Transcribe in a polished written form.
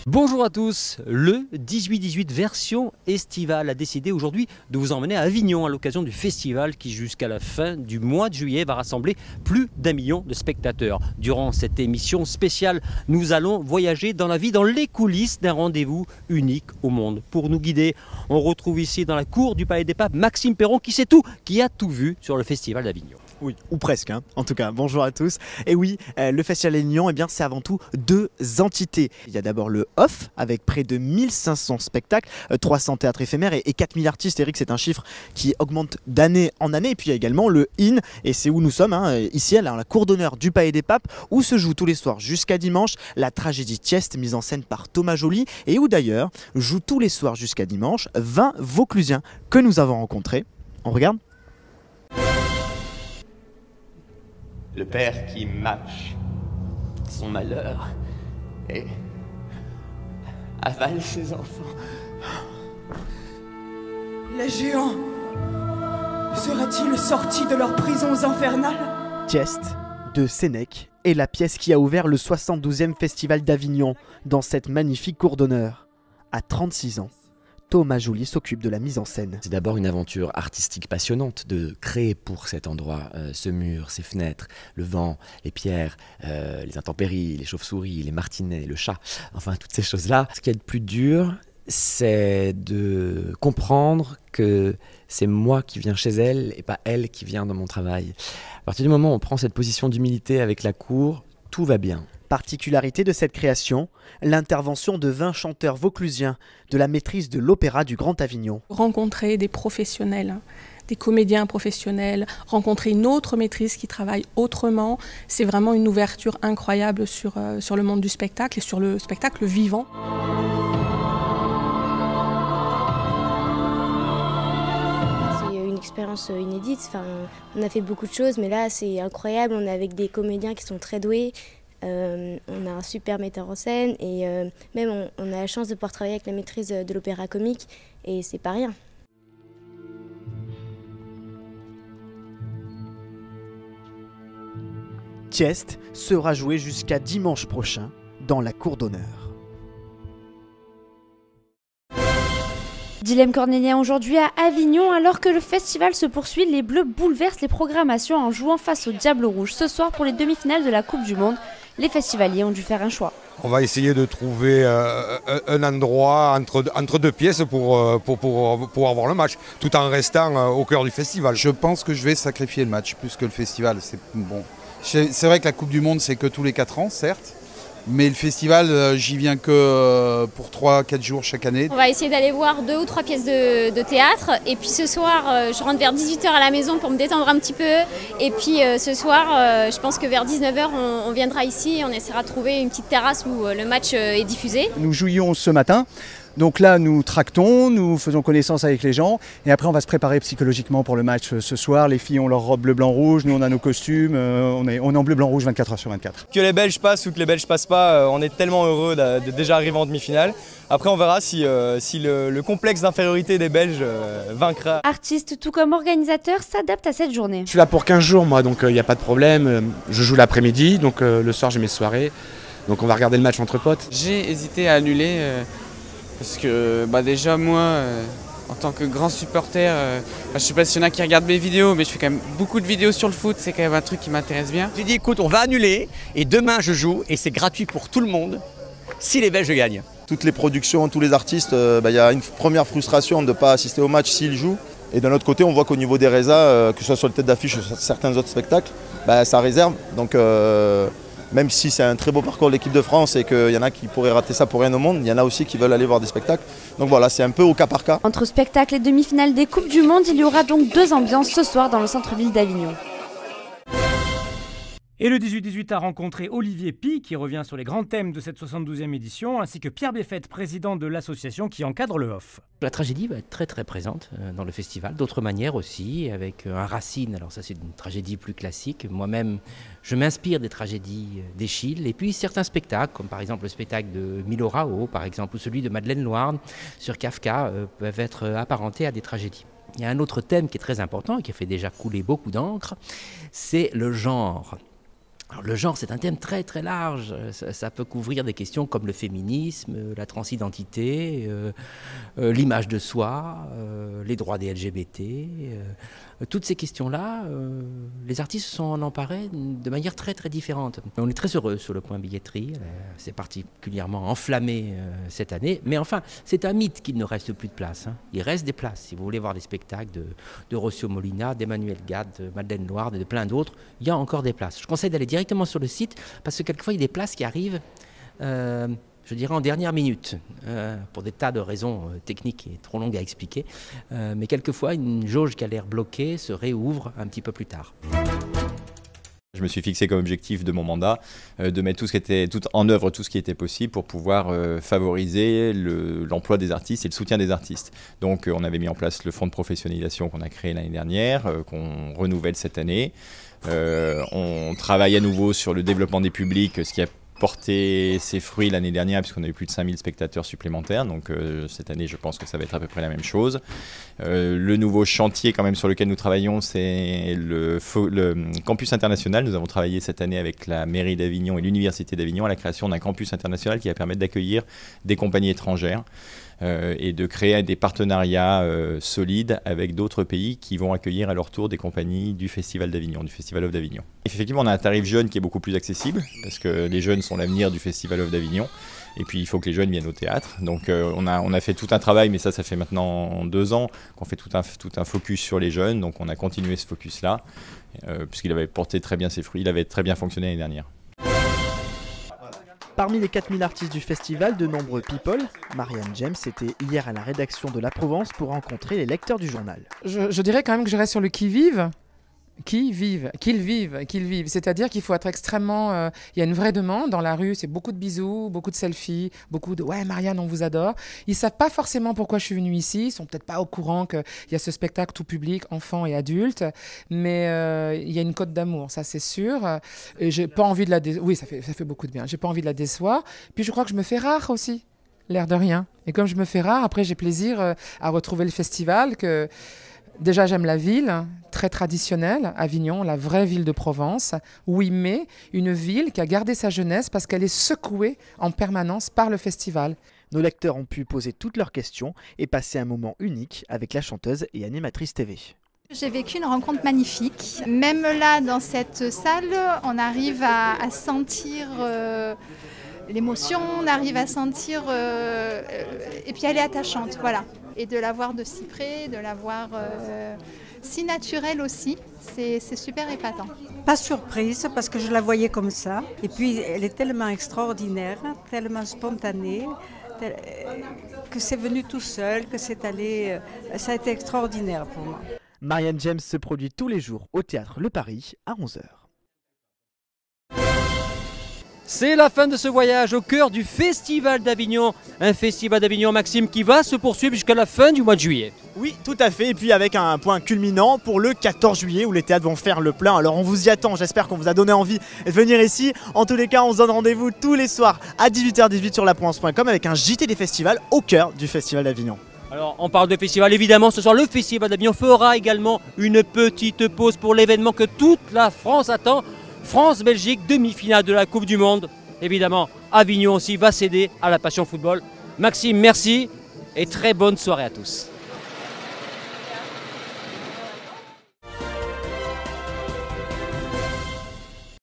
Bonjour à tous, le 18-18 version estivale a décidé aujourd'hui de vous emmener à Avignon à l'occasion du festival qui jusqu'à la fin du mois de juillet va rassembler plus d'1 million de spectateurs. Durant cette émission spéciale, nous allons voyager dans la vie, dans les coulisses d'un rendez-vous unique au monde. Pour nous guider, on retrouve ici dans la cour du Palais des Papes Maxime Perron qui sait tout, qui a tout vu sur le festival d'Avignon. Oui, ou presque, hein. En tout cas, bonjour à tous. Et oui, le Festival d'Avignon, c'est avant tout deux entités. Il y a d'abord le Off, avec près de 1500 spectacles, 300 théâtres éphémères et 4000 artistes. Eric, c'est un chiffre qui augmente d'année en année. Et puis il y a également le In, et c'est où nous sommes, ici à la cour d'honneur du Palais des Papes, où se joue tous les soirs jusqu'à dimanche la tragédie Tieste, mise en scène par Thomas Joly, et où d'ailleurs joue tous les soirs jusqu'à dimanche 20 Vauclusiens que nous avons rencontrés. On regarde ? Le père qui mâche son malheur et avale ses enfants. Les géants seraient-ils sortis de leurs prisons infernales? Tieste de Sénèque est la pièce qui a ouvert le 72e Festival d'Avignon dans cette magnifique cour d'honneur. À 36 ans, Thomas Joly s'occupe de la mise en scène. C'est d'abord une aventure artistique passionnante de créer pour cet endroit ce mur, ces fenêtres, le vent, les pierres, les intempéries, les chauves-souris, les martinets, le chat, enfin toutes ces choses-là. Ce qui est le plus dur, c'est de comprendre que c'est moi qui viens chez elle et pas elle qui vient dans mon travail. À partir du moment où on prend cette position d'humilité avec la cour, tout va bien. Particularité de cette création, l'intervention de 20 chanteurs vauclusiens de la maîtrise de l'Opéra du Grand Avignon. Rencontrer des professionnels, des comédiens professionnels, rencontrer une autre maîtrise qui travaille autrement, c'est vraiment une ouverture incroyable sur le monde du spectacle et sur le spectacle vivant. Expérience inédite, on a fait beaucoup de choses, mais là c'est incroyable, on est avec des comédiens qui sont très doués, on a un super metteur en scène et même on a la chance de pouvoir travailler avec la maîtrise de l'opéra comique et c'est pas rien. Tieste sera joué jusqu'à dimanche prochain dans la cour d'honneur. Dilemme cornélien aujourd'hui à Avignon, alors que le festival se poursuit, les Bleus bouleversent les programmations en jouant face au Diable Rouge. Ce soir, pour les demi-finales de la Coupe du Monde, les festivaliers ont dû faire un choix. On va essayer de trouver un endroit entre deux pièces pour pouvoir voir le match, tout en restant au cœur du festival. Je pense que je vais sacrifier le match plus que le festival. C'est vrai que la Coupe du Monde, c'est que tous les 4 ans, certes. Mais le festival, j'y viens que pour 3-4 jours chaque année. On va essayer d'aller voir 2 ou 3 pièces de théâtre. Et puis ce soir, je rentre vers 18h à la maison pour me détendre un petit peu. Et puis ce soir, je pense que vers 19h, on viendra ici et on essaiera de trouver une petite terrasse où le match est diffusé. Nous jouions ce matin. Donc là, nous tractons, nous faisons connaissance avec les gens et après on va se préparer psychologiquement pour le match ce soir. Les filles ont leur robe bleu, blanc, rouge, nous on a nos costumes, on est en bleu, blanc, rouge 24h/24. Que les Belges passent ou que les Belges passent pas, on est tellement heureux de déjà arriver en demi-finale. Après on verra si le complexe d'infériorité des Belges vaincra. Artistes tout comme organisateurs s'adaptent à cette journée. Je suis là pour 15 jours moi, donc il n'y a pas de problème. Je joue l'après-midi, donc le soir j'ai mes soirées. Donc on va regarder le match entre potes. J'ai hésité à annuler. Parce que déjà moi, en tant que grand supporter, je sais pas s'il y en a qui regardent mes vidéos, mais je fais quand même beaucoup de vidéos sur le foot, c'est quand même un truc qui m'intéresse bien. J'ai dit écoute, on va annuler et demain je joue et c'est gratuit pour tout le monde si les Belges gagnent. Toutes les productions, tous les artistes, y a une première frustration de ne pas assister au match s'ils jouent. Et d'un autre côté, on voit qu'au niveau des résas, que ce soit sur le tête d'affiche ou sur certains autres spectacles, ça réserve. Donc même si c'est un très beau parcours de l'équipe de France et qu'il y en a qui pourraient rater ça pour rien au monde, il y en a aussi qui veulent aller voir des spectacles. Donc voilà, c'est un peu au cas par cas. Entre spectacles et demi-finales des Coupes du Monde, il y aura donc 2 ambiances ce soir dans le centre-ville d'Avignon. Et le 18-18 a rencontré Olivier Py, qui revient sur les grands thèmes de cette 72e édition, ainsi que Pierre Béfette, président de l'association qui encadre le Off. La tragédie va être très très présente dans le festival, d'autres manières aussi, avec un Racine, alors ça c'est une tragédie plus classique. Moi-même, je m'inspire des tragédies d'Eschyle, et puis certains spectacles, comme par exemple le spectacle de Milo Rao, par exemple, ou celui de Madeleine Loarn sur Kafka, peuvent être apparentés à des tragédies. Il y a un autre thème qui est très important et qui a fait déjà couler beaucoup d'encre, c'est le genre. Alors, le genre, c'est un thème très très large. Ça peut couvrir des questions comme le féminisme, la transidentité, l'image de soi, les droits des LGBT. Toutes ces questions-là, les artistes se sont emparés de manière très très différente. On est très heureux sur le point billetterie. C'est particulièrement enflammé cette année. Mais enfin, c'est un mythe qu'il ne reste plus de place. Il reste des places. Si vous voulez voir des spectacles de Rossio Molina, d'Emmanuel Gad, de Madeleine Loire et de plein d'autres, il y a encore des places. Je conseille d'aller directement sur le site parce que quelquefois il y a des places qui arrivent, je dirais en dernière minute, pour des tas de raisons techniques et trop longues à expliquer. Mais quelquefois une jauge qui a l'air bloquée se réouvre un petit peu plus tard. Je me suis fixé comme objectif de mon mandat de mettre en œuvre tout ce qui était possible pour pouvoir favoriser l'emploi des artistes et le soutien des artistes. Donc on avait mis en place le fonds de professionnalisation qu'on a créé l'année dernière, qu'on renouvelle cette année. On travaille à nouveau sur le développement des publics, ce qui a porté ses fruits l'année dernière puisqu'on a eu plus de 5000 spectateurs supplémentaires, donc cette année je pense que ça va être à peu près la même chose. Le nouveau chantier quand même sur lequel nous travaillons, c'est le campus international. Nous avons travaillé cette année avec la mairie d'Avignon et l'université d'Avignon à la création d'un campus international qui va permettre d'accueillir des compagnies étrangères et de créer des partenariats solides avec d'autres pays qui vont accueillir à leur tour des compagnies du Festival d'Avignon, du Festival of d'Avignon. Effectivement, on a un tarif jeune qui est beaucoup plus accessible parce que les jeunes sont l'avenir du Festival of d'Avignon. Et puis il faut que les jeunes viennent au théâtre. Donc on a fait tout un travail, mais ça fait maintenant 2 ans qu'on fait tout un focus sur les jeunes. Donc on a continué ce focus-là, puisqu'il avait porté très bien ses fruits, il avait très bien fonctionné l'année dernière. Parmi les 4000 artistes du festival, de nombreux people. Marianne James était hier à la rédaction de La Provence pour rencontrer les lecteurs du journal. Je dirais quand même que je reste sur le qui-vive. Qu'ils vivent. C'est-à-dire qu'il faut être extrêmement... il y a une vraie demande dans la rue, c'est beaucoup de bisous, beaucoup de selfies, beaucoup de « ouais Marianne, on vous adore ». Ils ne savent pas forcément pourquoi je suis venue ici, ils ne sont peut-être pas au courant qu'il y a ce spectacle tout public, enfants et adultes, mais il y a une cote d'amour, ça c'est sûr. Et j'ai pas envie de la décevoir. Oui, ça fait beaucoup de bien. J'ai pas envie de la décevoir. Puis je crois que je me fais rare aussi, l'air de rien. Et comme je me fais rare, après j'ai plaisir à retrouver le festival que... Déjà, j'aime la ville, très traditionnelle, Avignon, la vraie ville de Provence. Oui, mais une ville qui a gardé sa jeunesse parce qu'elle est secouée en permanence par le festival. Nos lecteurs ont pu poser toutes leurs questions et passer un moment unique avec la chanteuse et animatrice TV. J'ai vécu une rencontre magnifique. Même là, dans cette salle, on arrive à sentir... l'émotion, on arrive à sentir... et puis elle est attachante, voilà. Et de la voir de si près, de la voir si naturelle aussi, c'est super épatant. Pas surprise parce que je la voyais comme ça. Et puis elle est tellement extraordinaire, tellement spontanée, que c'est venu tout seul, que c'est allé... Ça a été extraordinaire pour moi. Marianne James se produit tous les jours au Théâtre Le Paris à 11h. C'est la fin de ce voyage au cœur du Festival d'Avignon. Un Festival d'Avignon, Maxime, qui va se poursuivre jusqu'à la fin du mois de juillet. Oui, tout à fait. Et puis avec un point culminant pour le 14 juillet où les théâtres vont faire le plein. Alors on vous y attend. J'espère qu'on vous a donné envie de venir ici. En tous les cas, on se donne rendez-vous tous les soirs à 18h18 sur laprovence.com avec un JT des festivals au cœur du Festival d'Avignon. Alors, on parle de festival, évidemment, ce soir, le Festival d'Avignon fera également une petite pause pour l'événement que toute la France attend. France-Belgique, demi-finale de la Coupe du Monde. Évidemment, Avignon aussi va céder à la passion football. Maxime, merci et très bonne soirée à tous.